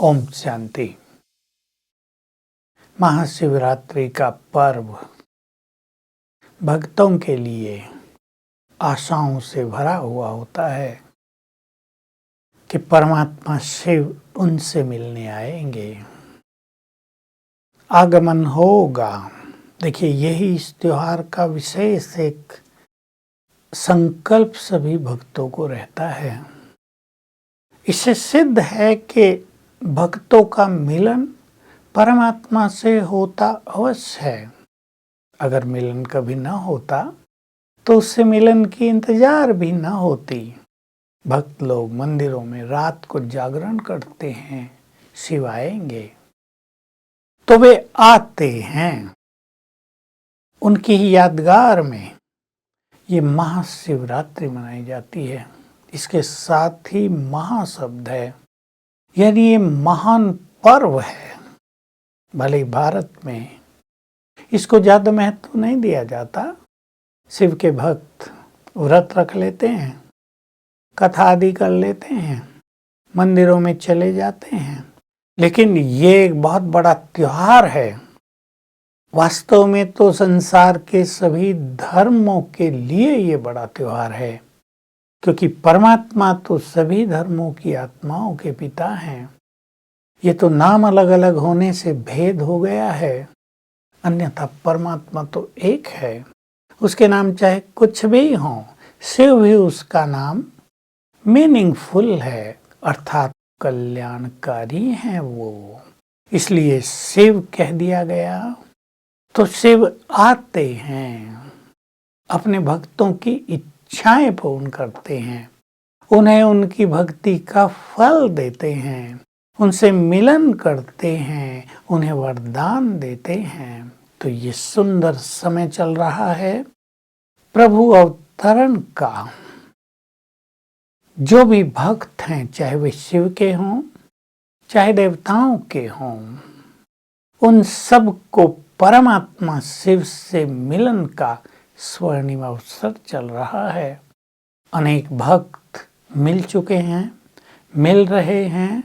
ओम शांति। महाशिवरात्रि का पर्व भक्तों के लिए आशाओं से भरा हुआ होता है कि परमात्मा शिव उनसे मिलने आएंगे, आगमन होगा। देखिए, यही इस त्योहार का विशेष एक संकल्प सभी भक्तों को रहता है। इससे सिद्ध है कि भक्तों का मिलन परमात्मा से होता अवश्य है। अगर मिलन कभी न होता तो उससे मिलन की इंतजार भी न होती। भक्त लोग मंदिरों में रात को जागरण करते हैं, शिव आएंगे तो वे आते हैं। उनकी ही यादगार में ये महाशिवरात्रि मनाई जाती है। इसके साथ ही महाशब्द है, यानी ये महान पर्व है। भले भारत में इसको ज्यादा महत्व नहीं दिया जाता। शिव के भक्त व्रत रख लेते हैं, कथा आदि कर लेते हैं, मंदिरों में चले जाते हैं, लेकिन ये एक बहुत बड़ा त्योहार है। वास्तव में तो संसार के सभी धर्मों के लिए ये बड़ा त्योहार है, क्योंकि परमात्मा तो सभी धर्मों की आत्माओं के पिता हैं। ये तो नाम अलग अलग होने से भेद हो गया है, अन्यथा परमात्मा तो एक है। उसके नाम चाहे कुछ भी हो, शिव भी उसका नाम मीनिंगफुल है, अर्थात कल्याणकारी है वो, इसलिए शिव कह दिया गया। तो शिव आते हैं, अपने भक्तों की इच्छाएं पूर्ण करते हैं, उन्हें उनकी भक्ति का फल देते हैं, उनसे मिलन करते हैं, उन्हें वरदान देते हैं। तो ये सुंदर समय चल रहा है प्रभु अवतरण का। जो भी भक्त हैं, चाहे वे शिव के हों चाहे देवताओं के हों, उन सब को परमात्मा शिव से मिलन का स्वर्णिम अवसर चल रहा है। अनेक भक्त मिल चुके हैं, मिल रहे हैं,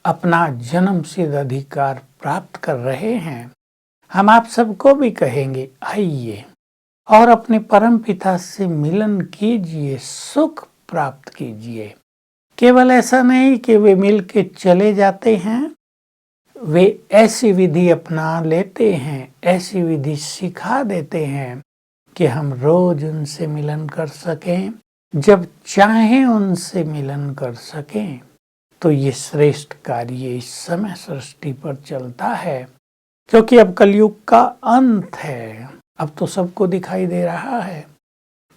अपना जन्मसिद्ध अधिकार प्राप्त कर रहे हैं। हम आप सबको भी कहेंगे, आइए और अपने परम पिता से मिलन कीजिए, सुख प्राप्त कीजिए। केवल ऐसा नहीं कि वे मिल के चले जाते हैं, वे ऐसी विधि अपना लेते हैं, ऐसी विधि सिखा देते हैं कि हम रोज उनसे मिलन कर सकें, जब चाहें उनसे मिलन कर सकें। तो ये श्रेष्ठ कार्य इस समय सृष्टि पर चलता है, क्योंकि अब कलयुग का अंत है। अब तो सबको दिखाई दे रहा है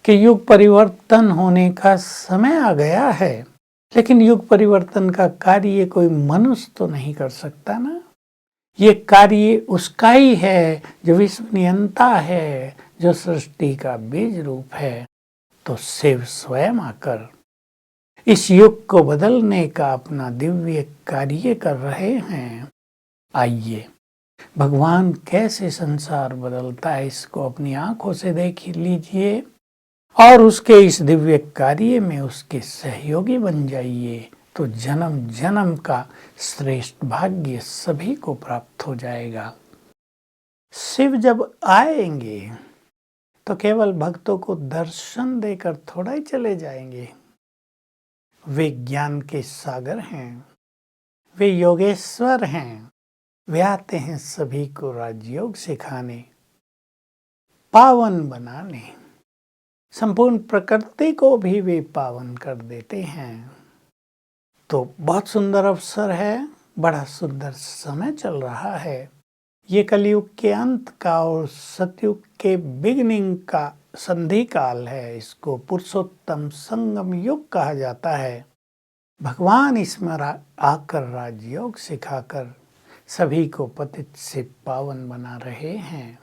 कि युग परिवर्तन होने का समय आ गया है, लेकिन युग परिवर्तन का कार्य कोई मनुष्य तो नहीं कर सकता ना। ये कार्य उसका ही है जो विश्व नियंता है, जो सृष्टि का बीज रूप है। तो शिव स्वयं आकर इस युग को बदलने का अपना दिव्य कार्य कर रहे हैं। आइए, भगवान कैसे संसार बदलता है, इसको अपनी आंखों से देख लीजिए और उसके इस दिव्य कार्य में उसके सहयोगी बन जाइए। तो जन्म जन्म का श्रेष्ठ भाग्य सभी को प्राप्त हो जाएगा। शिव जब आएंगे तो केवल भक्तों को दर्शन देकर थोड़ा ही चले जाएंगे। वे ज्ञान के सागर हैं, वे योगेश्वर हैं। वे आते हैं सभी को राजयोग सिखाने, पावन बनाने। संपूर्ण प्रकृति को भी वे पावन कर देते हैं। तो बहुत सुंदर अवसर है, बड़ा सुंदर समय चल रहा है। ये कलयुग के अंत का और सतयुग के बिगनिंग का संधि काल है। इसको पुरुषोत्तम संगम युग कहा जाता है। भगवान इसमें आकर राजयोग सिखाकर सभी को पतित से पावन बना रहे हैं।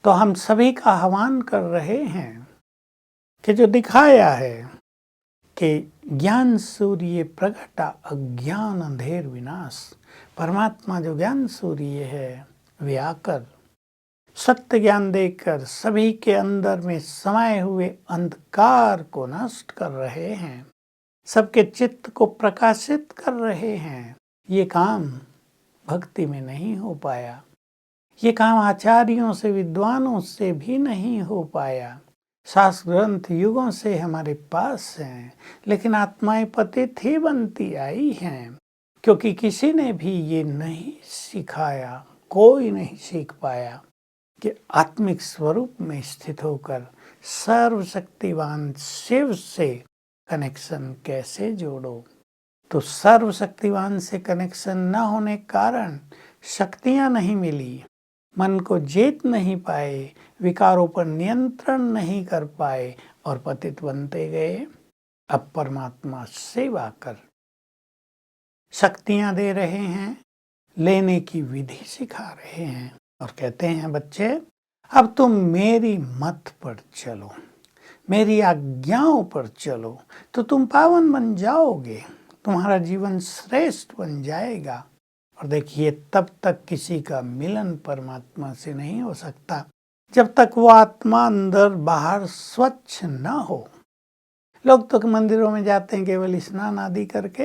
तो हम सभी का आह्वान कर रहे हैं कि जो दिखाया है कि ज्ञान सूर्य प्रगटा अज्ञान अंधेर विनाश, परमात्मा जो ज्ञान सूर्य है, वे आकर सत्य ज्ञान देकर सभी के अंदर में समाये हुए अंधकार को नष्ट कर रहे हैं, सबके चित्त को प्रकाशित कर रहे हैं। ये काम भक्ति में नहीं हो पाया। ये काम आचार्यों से, विद्वानों से भी नहीं हो पाया। शास्त्र ग्रंथ युगों से हमारे पास हैं, लेकिन आत्माएं पतित ही बनती आई हैं, क्योंकि किसी ने भी ये नहीं सिखाया, कोई नहीं सीख पाया कि आत्मिक स्वरूप में स्थित होकर सर्वशक्तिवान शिव से कनेक्शन कैसे जोड़ो। तो सर्वशक्तिवान से कनेक्शन न होने के कारण शक्तियां नहीं मिली, मन को जीत नहीं पाए, विकारों पर नियंत्रण नहीं कर पाए और पतित बनते गए। अब परमात्मा सेवा कर शक्तियां दे रहे हैं, लेने की विधि सिखा रहे हैं और कहते हैं, बच्चे अब तुम मेरी मत पर चलो, मेरी आज्ञाओं पर चलो, तो तुम पावन बन जाओगे, तुम्हारा जीवन श्रेष्ठ बन जाएगा। और देखिए, तब तक किसी का मिलन परमात्मा से नहीं हो सकता जब तक वो आत्मा अंदर बाहर स्वच्छ न हो। लोग तो मंदिरों में जाते हैं केवल स्नान आदि करके,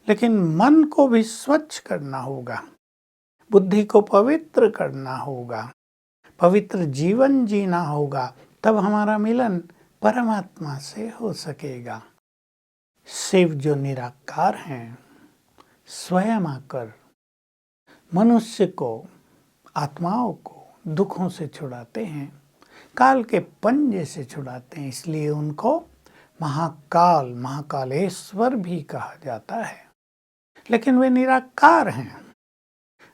लेकिन मन को भी स्वच्छ करना होगा, बुद्धि को पवित्र करना होगा, पवित्र जीवन जीना होगा, तब हमारा मिलन परमात्मा से हो सकेगा। शिव जो निराकार हैं, स्वयं आकर मनुष्य को, आत्माओं को दुखों से छुड़ाते हैं, काल के पंजे से छुड़ाते हैं, इसलिए उनको महाकाल, महाकालेश्वर भी कहा जाता है। लेकिन वे निराकार हैं,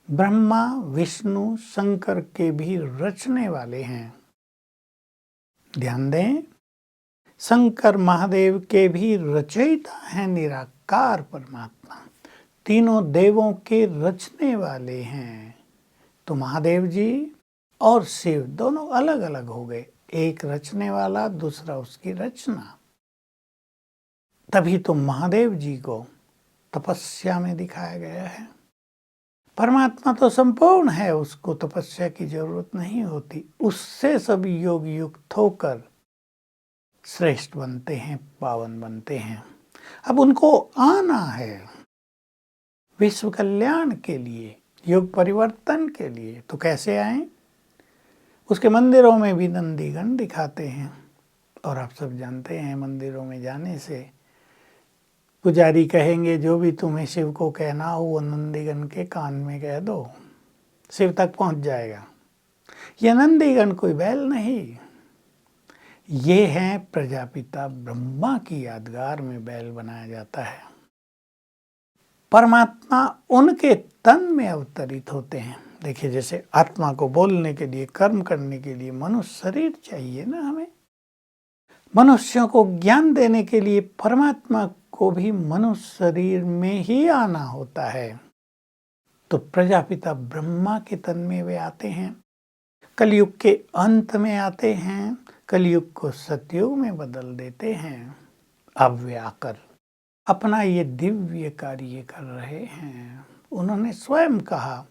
ब्रह्मा विष्णु शंकर के भी रचने वाले हैं। ध्यान दें, शंकर महादेव के भी रचयिता हैं, निराकार परमात्मा, तीनों देवों के रचने वाले हैं। तो महादेव जी और शिव दोनों अलग अलग हो गए, एक रचने वाला, दूसरा उसकी रचना। तभी तो महादेव जी को तपस्या में दिखाया गया है। परमात्मा तो संपूर्ण है, उसको तपस्या की जरूरत नहीं होती, उससे सभी योग युक्त होकर श्रेष्ठ बनते हैं, पावन बनते हैं। अब उनको आना है विश्व कल्याण के लिए, युग परिवर्तन के लिए। तो कैसे आए? उसके मंदिरों में भी नंदीगण दिखाते हैं, और आप सब जानते हैं मंदिरों में जाने से पुजारी कहेंगे, जो भी तुम्हें शिव को कहना हो वो नंदीगण के कान में कह दो, शिव तक पहुंच जाएगा। यह नंदीगण कोई बैल नहीं, ये है प्रजापिता ब्रह्मा की यादगार में बैल बनाया जाता है। परमात्मा उनके तन में अवतरित होते हैं। देखिए, जैसे आत्मा को बोलने के लिए, कर्म करने के लिए मनुष्य शरीर चाहिए ना हमें, मनुष्यों को ज्ञान देने के लिए परमात्मा को भी मनुष्य शरीर में ही आना होता है। तो प्रजापिता ब्रह्मा के तन में वे आते हैं, कलयुग के अंत में आते हैं, कलयुग को सतयुग में बदल देते हैं। अब वे आकर अपना ये दिव्य कार्य कर रहे हैं। उन्होंने स्वयं कहा,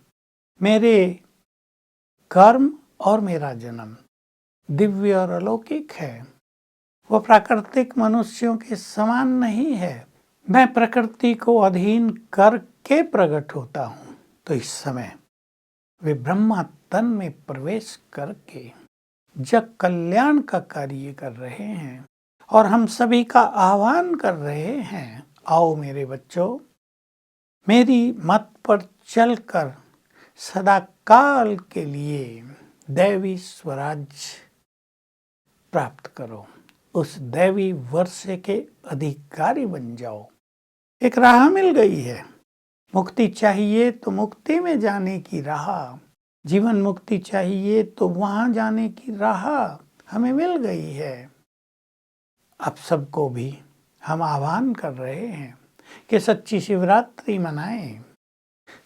मेरे कर्म और मेरा जन्म दिव्य और अलौकिक है, वह प्राकृतिक मनुष्यों के समान नहीं है। मैं प्रकृति को अधीन करके प्रकट होता हूँ। तो इस समय वे ब्रह्मा तन में प्रवेश करके जग कल्याण का कार्य कर रहे हैं, और हम सभी का आह्वान कर रहे हैं, आओ मेरे बच्चों, मेरी मत पर चलकर सदा काल के लिए दैवी स्वराज्य प्राप्त करो, उस दैवी वर्षे के अधिकारी बन जाओ। एक राह मिल गई है, मुक्ति चाहिए तो मुक्ति में जाने की राह, जीवन मुक्ति चाहिए तो वहां जाने की राह हमें मिल गई है। अब सबको भी हम आह्वान कर रहे हैं कि सच्ची शिवरात्रि मनाएं,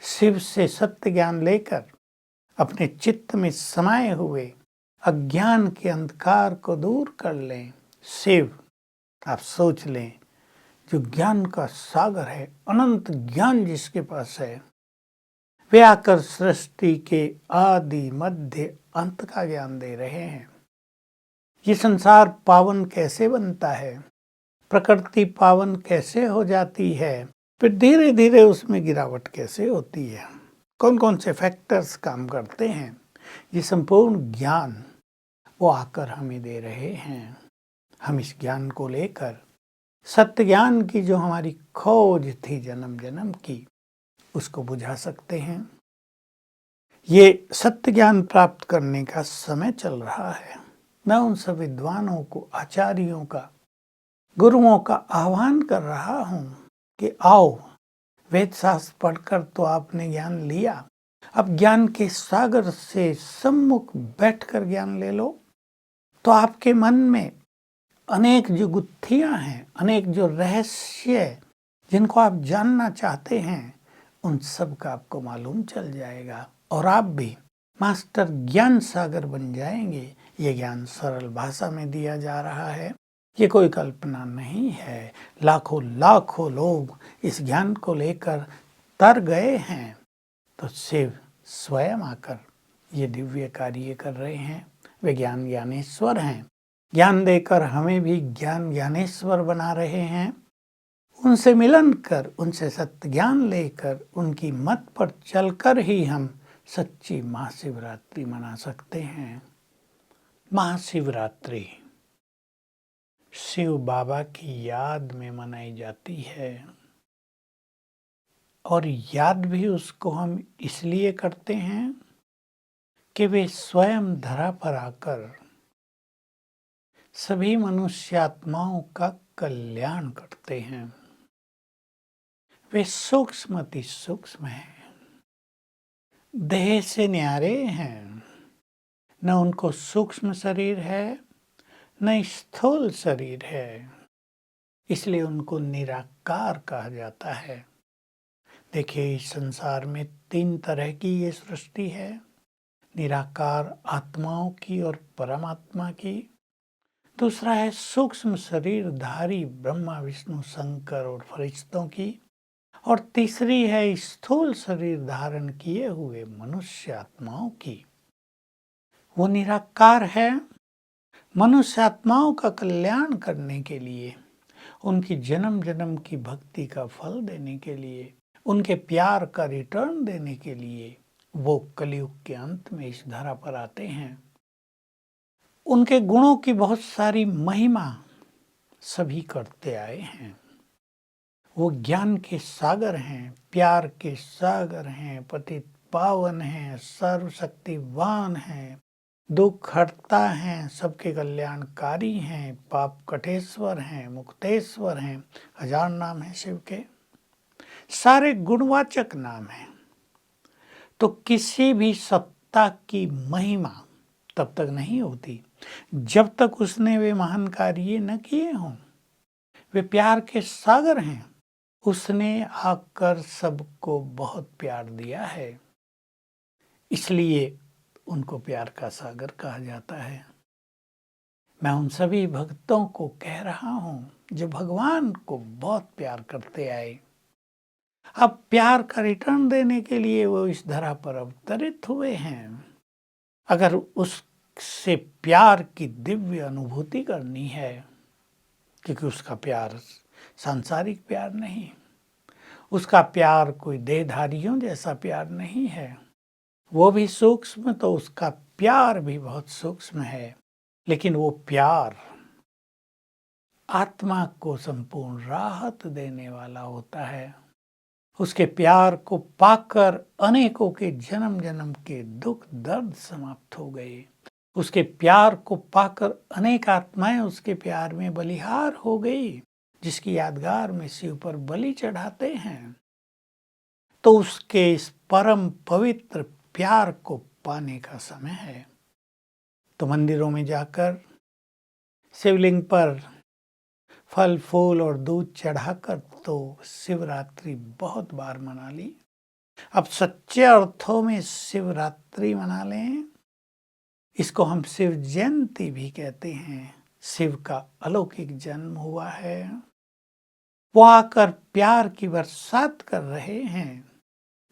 शिव से सत्य ज्ञान लेकर अपने चित्त में समाये हुए अज्ञान के अंधकार को दूर कर लें। शिव, आप सोच लें, जो ज्ञान का सागर है, अनंत ज्ञान जिसके पास है, वे आकर सृष्टि के आदि मध्य अंत का ज्ञान दे रहे हैं। ये संसार पावन कैसे बनता है, प्रकृति पावन कैसे हो जाती है, फिर धीरे धीरे उसमें गिरावट कैसे होती है, कौन कौन से फैक्टर्स काम करते हैं, ये संपूर्ण ज्ञान वो आकर हमें दे रहे हैं। हम इस ज्ञान को लेकर सत्य ज्ञान की जो हमारी खोज थी जन्म जन्म की, उसको बुझा सकते हैं। ये सत्य ज्ञान प्राप्त करने का समय चल रहा है। मैं उन सब विद्वानों को, आचार्यों का, गुरुओं का आह्वान कर रहा हूं कि आओ, वेद शास्त्र पढ़कर तो आपने ज्ञान लिया, अब ज्ञान के सागर से सम्मुख बैठकर ज्ञान ले लो। तो आपके मन में अनेक जो गुत्थियां हैं, अनेक जो रहस्य जिनको आप जानना चाहते हैं, उन सब का आपको मालूम चल जाएगा और आप भी मास्टर ज्ञान सागर बन जाएंगे। ये ज्ञान सरल भाषा में दिया जा रहा है, ये कोई कल्पना नहीं है। लाखों लाखों लोग इस ज्ञान को लेकर तर गए हैं, तो शिव स्वयं आकर ये दिव्य कार्य कर रहे हैं। वे ज्ञान ज्ञानेश्वर हैं, ज्ञान देकर हमें भी ज्ञान ज्ञानेश्वर बना रहे हैं। उनसे मिलन कर, उनसे सत्य ज्ञान लेकर, उनकी मत पर चलकर ही हम सच्ची महाशिवरात्रि मना सकते हैं। महाशिवरात्रि शिव बाबा की याद में मनाई जाती है और याद भी उसको हम इसलिए करते हैं कि वे स्वयं धरा पर आकर सभी मनुष्यात्माओं का कल्याण करते हैं। वे सूक्ष्म अति सूक्ष्म हैं, देह से न्यारे हैं, न उनको सूक्ष्म शरीर है न स्थूल शरीर है, इसलिए उनको निराकार कहा जाता है। देखिए, इस संसार में 3 तरह की ये सृष्टि है, निराकार आत्माओं की और परमात्मा की। दूसरा है सूक्ष्म शरीरधारी ब्रह्मा विष्णु शंकर और फरिश्तों की, और तीसरी है स्थूल शरीर धारण किए हुए मनुष्य आत्माओं की। वो निराकार है, मनुष्य आत्माओं का कल्याण करने के लिए, उनकी जन्म जन्म की भक्ति का फल देने के लिए, उनके प्यार का रिटर्न देने के लिए वो कलयुग के अंत में इस धरा पर आते हैं। उनके गुणों की बहुत सारी महिमा सभी करते आए हैं। वो ज्ञान के सागर हैं, प्यार के सागर हैं, पतित पावन हैं, सर्वशक्तिवान हैं, दुख हरता हैं, सबके कल्याणकारी हैं, पाप कटेश्वर हैं, मुक्तेश्वर हैं। 1000 नाम हैं शिव के, सारे गुणवाचक नाम हैं। तो किसी भी सत्ता की महिमा तब तक नहीं होती जब तक उसने वे महान कार्य न किए हों। वे प्यार के सागर हैं, उसने आकर सबको बहुत प्यार दिया है, इसलिए उनको प्यार का सागर कहा जाता है। मैं उन सभी भक्तों को कह रहा हूं जो भगवान को बहुत प्यार करते आए, अब प्यार का रिटर्न देने के लिए वो इस धरा पर अवतरित हुए हैं। अगर उससे प्यार की दिव्य अनुभूति करनी है, क्योंकि उसका प्यार सांसारिक प्यार नहीं, उसका प्यार कोई देहधारियों जैसा प्यार नहीं है, वो भी सूक्ष्म, तो उसका प्यार भी बहुत सूक्ष्म है, लेकिन वो प्यार आत्मा को संपूर्ण राहत देने वाला होता है। उसके प्यार को पाकर अनेकों के जन्म जन्म के दुख दर्द समाप्त हो गए। उसके प्यार को पाकर अनेक आत्माएं उसके प्यार में बलिहार हो गई, जिसकी यादगार में शिव पर बलि चढ़ाते हैं। तो उसके इस परम पवित्र प्यार को पाने का समय है। तो मंदिरों में जाकर शिवलिंग पर फल फूल और दूध चढ़ाकर तो शिवरात्रि बहुत बार मना ली। अब सच्चे अर्थों में शिवरात्रि मना लें। इसको हम शिव जयंती भी कहते हैं। शिव का अलौकिक जन्म हुआ है, वो आकर प्यार की बरसात कर रहे हैं,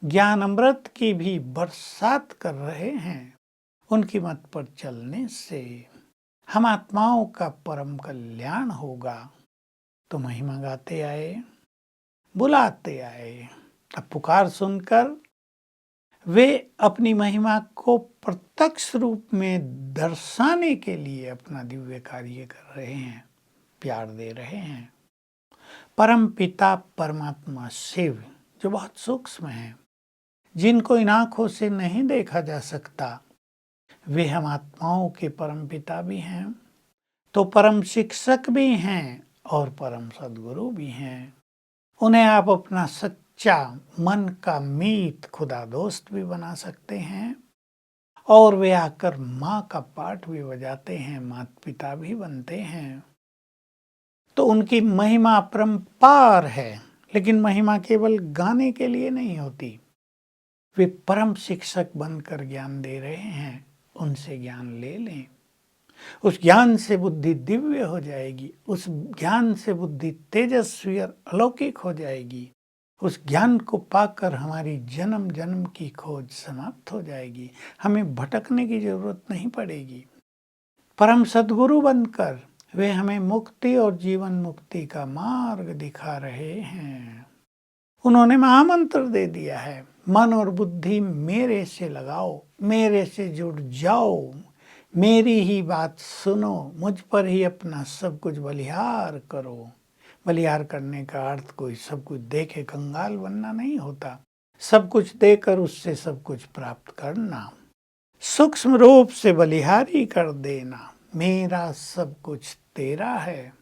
ज्ञान अमृत की भी बरसात कर रहे हैं। उनकी मत पर चलने से हम आत्माओं का परम कल्याण होगा। तो महिमा गाते आए, बुलाते आए। अब पुकार सुनकर वे अपनी महिमा को प्रत्यक्ष रूप में दर्शाने के लिए अपना दिव्य कार्य कर रहे हैं, प्यार दे रहे हैं। परम पिता परमात्मा शिव जो बहुत सूक्ष्म है, जिनको इन आंखों से नहीं देखा जा सकता, वे हम आत्माओं के परम पिता भी हैं, तो परम शिक्षक भी हैं और परम सद्गुरु भी हैं। उन्हें आप अपना सच्चा मन का मीत खुदा दोस्त भी बना सकते हैं और वे आकर माँ का पाठ भी बजाते हैं, माता पिता भी बनते हैं। तो उनकी महिमा अपरंपार है, लेकिन महिमा केवल गाने के लिए नहीं होती। वे परम शिक्षक बनकर ज्ञान दे रहे हैं, उनसे ज्ञान ले लें। उस ज्ञान से बुद्धि दिव्य हो जाएगी, उस ज्ञान से बुद्धि तेजस्वी और अलौकिक हो जाएगी। उस ज्ञान को पाकर हमारी जन्म जन्म की खोज समाप्त हो जाएगी, हमें भटकने की जरूरत नहीं पड़ेगी। परम सद्गुरु बनकर वे हमें मुक्ति और जीवन मुक्ति का मार्ग दिखा रहे हैं। उन्होंने महामंत्र दे दिया है, मन और बुद्धि मेरे से लगाओ, मेरे से जुड़ जाओ, मेरी ही बात सुनो, मुझ पर ही अपना सब कुछ बलिहार करो। बलिहार करने का अर्थ कोई सब कुछ दे के कंगाल बनना नहीं होता, सब कुछ देकर उससे सब कुछ प्राप्त करना, सूक्ष्म रूप से बलिहारी कर देना। मेरा सब कुछ तेरा है,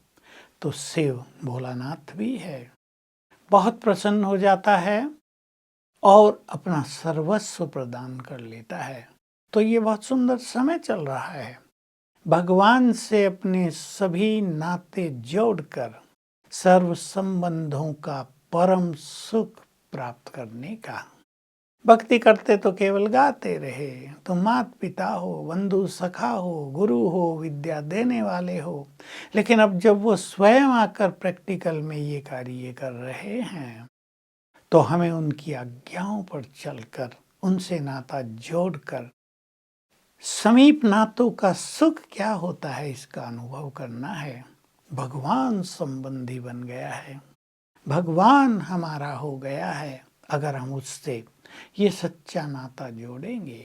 तो शिव भोलानाथ भी है। बहुत प्रसन्न हो जाता है और अपना सर्वस्व प्रदान कर लेता है। तो ये बहुत सुंदर समय चल रहा है, भगवान से अपने सभी नाते जोड़कर सर्व संबंधों का परम सुख प्राप्त करने का। भक्ति करते तो केवल गाते रहे, तो माता पिता हो, बंधु सखा हो, गुरु हो, विद्या देने वाले हो, लेकिन अब जब वो स्वयं आकर प्रैक्टिकल में ये कार्य कर रहे हैं, तो हमें उनकी आज्ञाओं पर चलकर उनसे नाता जोड़कर समीप नातों का सुख क्या होता है इसका अनुभव करना है। भगवान संबंधी बन गया है, भगवान हमारा हो गया है। अगर हम उससे ये सच्चा नाता जोड़ेंगे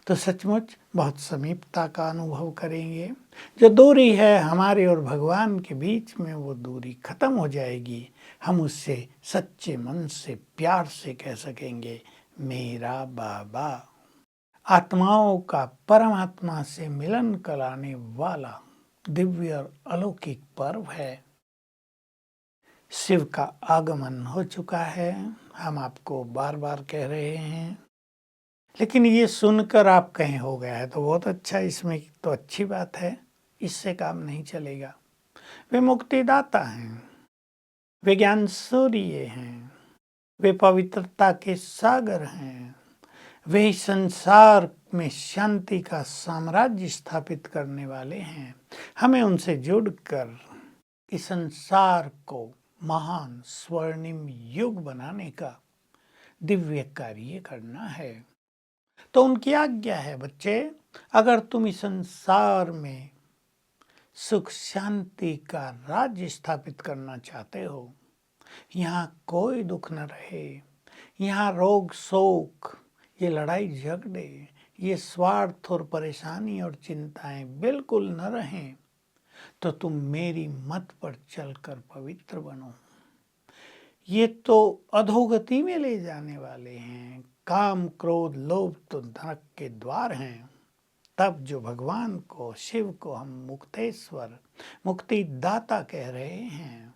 तो सचमुच बहुत समीपता का अनुभव करेंगे। जो दूरी है हमारे और भगवान के बीच में, वो दूरी खत्म हो जाएगी। हम उससे सच्चे मन से प्यार से कह सकेंगे, मेरा बाबा। आत्माओं का परमात्मा से मिलन कराने वाला दिव्य और अलौकिक पर्व है। शिव का आगमन हो चुका है, हम आपको बार बार कह रहे हैं, लेकिन ये सुनकर आप कहीं हो गया है तो बहुत अच्छा, इसमें तो अच्छी बात है, इससे काम नहीं चलेगा। वे मुक्तिदाता हैं, वे ज्ञान सूर्य हैं, वे पवित्रता के सागर हैं, वे संसार में शांति का साम्राज्य स्थापित करने वाले हैं। हमें उनसे जुड़कर इस संसार को महान स्वर्णिम युग बनाने का दिव्य कार्य करना है। तो उनकी आज्ञा है, बच्चे, अगर तुम इस संसार में सुख शांति का राज्य स्थापित करना चाहते हो, यहाँ कोई दुख न रहे, यहाँ रोग शोक, ये लड़ाई झगड़े, ये स्वार्थ और परेशानी और चिंताएं बिल्कुल न रहें, तो तुम मेरी मत पर चलकर पवित्र बनो। ये तो अधोगति में ले जाने वाले हैं। काम क्रोध लोभ तो नरक के द्वार हैं। तब जो भगवान को, शिव को हम मुक्तेश्वर, मुक्तिदाता कह रहे हैं,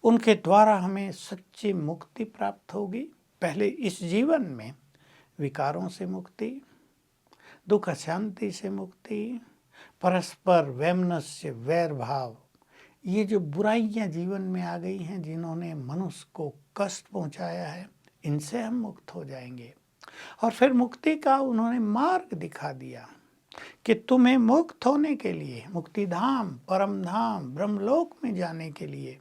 उनके द्वारा हमें सच्ची मुक्ति प्राप्त होगी। पहले इस जीवन में विकारों से मुक्ति, दुख अशांति से मुक्ति, परस्पर वैमनस्य वैर भाव, ये जो बुराइयां जीवन में आ गई हैं, जिन्होंने मनुष्य को कष्ट पहुंचाया है, इनसे हम मुक्त हो जाएंगे। और फिर मुक्ति का उन्होंने मार्ग दिखा दिया कि तुम्हें मुक्त होने के लिए, मुक्ति धाम, परम धाम, ब्रह्मलोक में जाने के लिए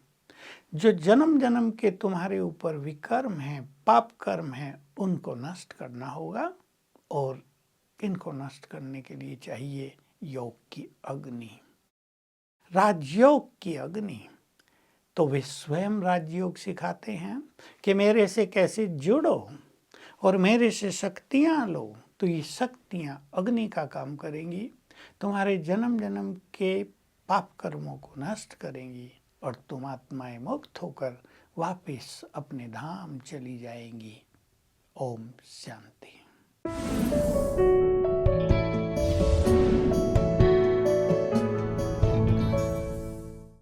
जो जन्म जन्म के तुम्हारे ऊपर विकर्म हैं, पाप कर्म हैं, उनको नष्ट करना होगा। और इनको नष्ट करने के लिए चाहिए योग की अग्नि, राजयोग की अग्नि। तो वे स्वयं राजयोग सिखाते हैं कि मेरे से कैसे जुड़ो और मेरे से शक्तियाँ लो, तो ये शक्तियाँ अग्नि का काम करेंगी, तुम्हारे जन्म जन्म के पाप कर्मों को नष्ट करेंगी और तुम आत्माएं मुक्त होकर वापस अपने धाम चली जाएंगी। ओम शांति।